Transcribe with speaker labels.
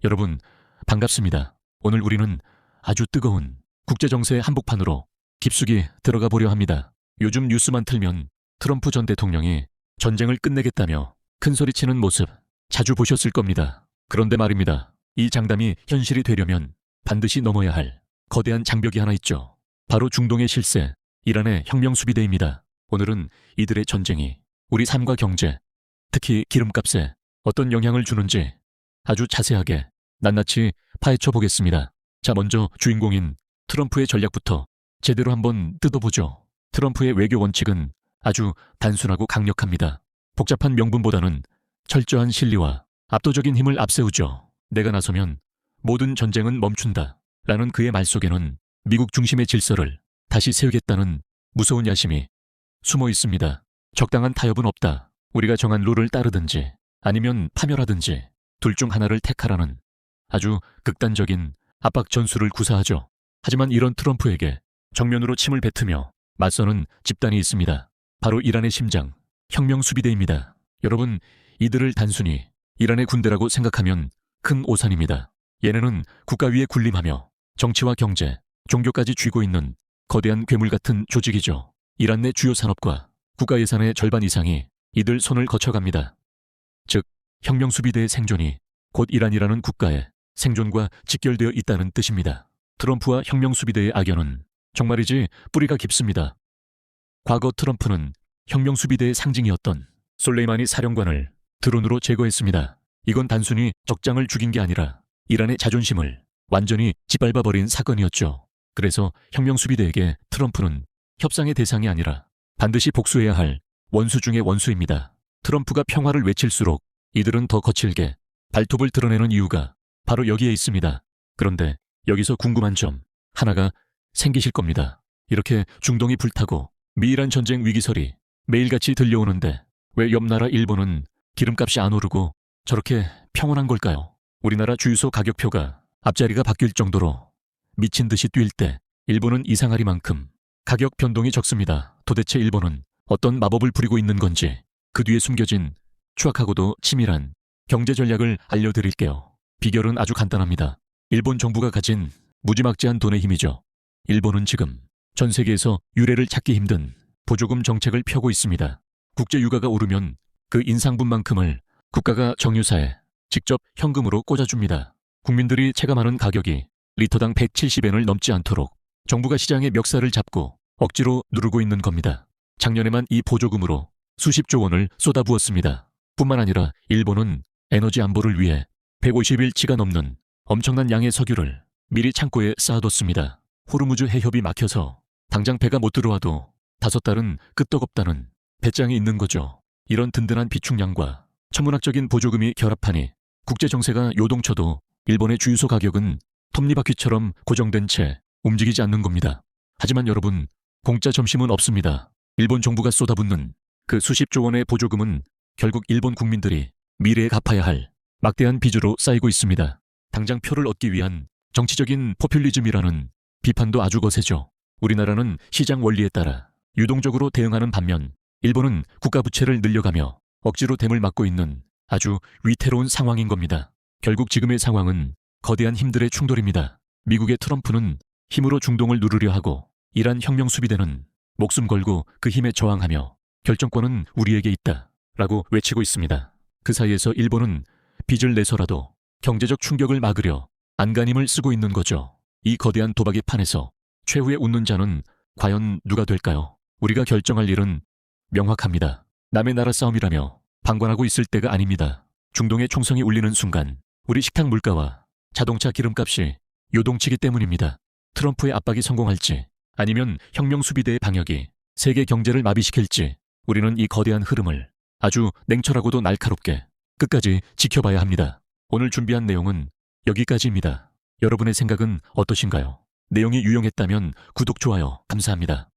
Speaker 1: 여러분, 반갑습니다. 오늘 우리는 아주 뜨거운 국제정세 한복판으로 깊숙이 들어가 보려 합니다. 요즘 뉴스만 틀면 트럼프 전 대통령이 전쟁을 끝내겠다며 큰소리치는 모습 자주 보셨을 겁니다. 그런데 말입니다. 이 장담이 현실이 되려면 반드시 넘어야 할 거대한 장벽이 하나 있죠. 바로 중동의 실세, 이란의 혁명수비대입니다. 오늘은 이들의 전쟁이 우리 삶과 경제, 특히 기름값에 어떤 영향을 주는지 아주 자세하게 낱낱이 파헤쳐 보겠습니다. 자, 먼저 주인공인 트럼프의 전략부터 제대로 한번 뜯어보죠. 트럼프의 외교 원칙은 아주 단순하고 강력합니다. 복잡한 명분보다는 철저한 실리와 압도적인 힘을 앞세우죠. 내가 나서면 모든 전쟁은 멈춘다 라는 그의 말 속에는 미국 중심의 질서를 다시 세우겠다는 무서운 야심이 숨어 있습니다. 적당한 타협은 없다. 우리가 정한 룰을 따르든지 아니면 파멸하든지 둘 중 하나를 택하라는 아주 극단적인 압박 전술을 구사하죠. 하지만 이런 트럼프에게 정면으로 침을 뱉으며 맞서는 집단이 있습니다. 바로 이란의 심장, 혁명수비대입니다. 여러분, 이들을 단순히 이란의 군대라고 생각하면 큰 오산입니다. 얘네는 국가 위에 군림하며 정치와 경제, 종교까지 쥐고 있는 거대한 괴물 같은 조직이죠. 이란 내 주요 산업과 국가 예산의 절반 이상이 이들 손을 거쳐갑니다. 즉, 혁명수비대의 생존이 곧 이란이라는 국가의 생존과 직결되어 있다는 뜻입니다. 트럼프와 혁명수비대의 악연은 정말이지 뿌리가 깊습니다. 과거 트럼프는 혁명수비대의 상징이었던 솔레이마니 사령관을 드론으로 제거했습니다. 이건 단순히 적장을 죽인 게 아니라 이란의 자존심을 완전히 짓밟아버린 사건이었죠. 그래서 혁명수비대에게 트럼프는 협상의 대상이 아니라 반드시 복수해야 할 원수 중의 원수입니다. 트럼프가 평화를 외칠수록 이들은 더 거칠게 발톱을 드러내는 이유가 바로 여기에 있습니다. 그런데 여기서 궁금한 점 하나가 생기실 겁니다. 이렇게 중동이 불타고 미이란 전쟁 위기설이 매일같이 들려오는데 왜 옆 나라 일본은 기름값이 안 오르고 저렇게 평온한 걸까요? 우리나라 주유소 가격표가 앞자리가 바뀔 정도로 미친 듯이 뛸 때 일본은 이상하리만큼 가격 변동이 적습니다. 도대체 일본은 어떤 마법을 부리고 있는 건지 그 뒤에 숨겨진 추악하고도 치밀한 경제 전략을 알려드릴게요. 비결은 아주 간단합니다. 일본 정부가 가진 무지막지한 돈의 힘이죠. 일본은 지금 전 세계에서 유례를 찾기 힘든 보조금 정책을 펴고 있습니다. 국제 유가가 오르면 그 인상분만큼을 국가가 정유사에 직접 현금으로 꽂아줍니다. 국민들이 체감하는 가격이 리터당 170엔을 넘지 않도록 정부가 시장의 멱살을 잡고 억지로 누르고 있는 겁니다. 작년에만 이 보조금으로 수십조 원을 쏟아부었습니다. 뿐만 아니라 일본은 에너지 안보를 위해 150일치가 넘는 엄청난 양의 석유를 미리 창고에 쌓아뒀습니다. 호르무즈 해협이 막혀서 당장 배가 못 들어와도 5달은 끄떡없다는 배짱이 있는 거죠. 이런 든든한 비축량과 천문학적인 보조금이 결합하니 국제정세가 요동쳐도 일본의 주유소 가격은 톱니바퀴처럼 고정된 채 움직이지 않는 겁니다. 하지만 여러분, 공짜 점심은 없습니다. 일본 정부가 쏟아붓는 그 수십조 원의 보조금은 결국 일본 국민들이 미래에 갚아야 할 막대한 빚으로 쌓이고 있습니다. 당장 표를 얻기 위한 정치적인 포퓰리즘이라는 비판도 아주 거세죠. 우리나라는 시장 원리에 따라 유동적으로 대응하는 반면 일본은 국가 부채를 늘려가며 억지로 댐을 막고 있는 아주 위태로운 상황인 겁니다. 결국 지금의 상황은 거대한 힘들의 충돌입니다. 미국의 트럼프는 힘으로 중동을 누르려 하고 이란 혁명수비대는 목숨 걸고 그 힘에 저항하며 결정권은 우리에게 있다 라고 외치고 있습니다. 그 사이에서 일본은 빚을 내서라도 경제적 충격을 막으려 안간힘을 쓰고 있는 거죠. 이 거대한 도박의 판에서 최후의 웃는 자는 과연 누가 될까요? 우리가 결정할 일은 명확합니다. 남의 나라 싸움이라며 방관하고 있을 때가 아닙니다. 중동의 총성이 울리는 순간 우리 식탁 물가와 자동차 기름값이 요동치기 때문입니다. 트럼프의 압박이 성공할지 아니면 혁명수비대의 방역이 세계 경제를 마비시킬지 우리는 이 거대한 흐름을 아주 냉철하고도 날카롭게 끝까지 지켜봐야 합니다. 오늘 준비한 내용은 여기까지입니다. 여러분의 생각은 어떠신가요? 내용이 유용했다면 구독, 좋아요 감사합니다.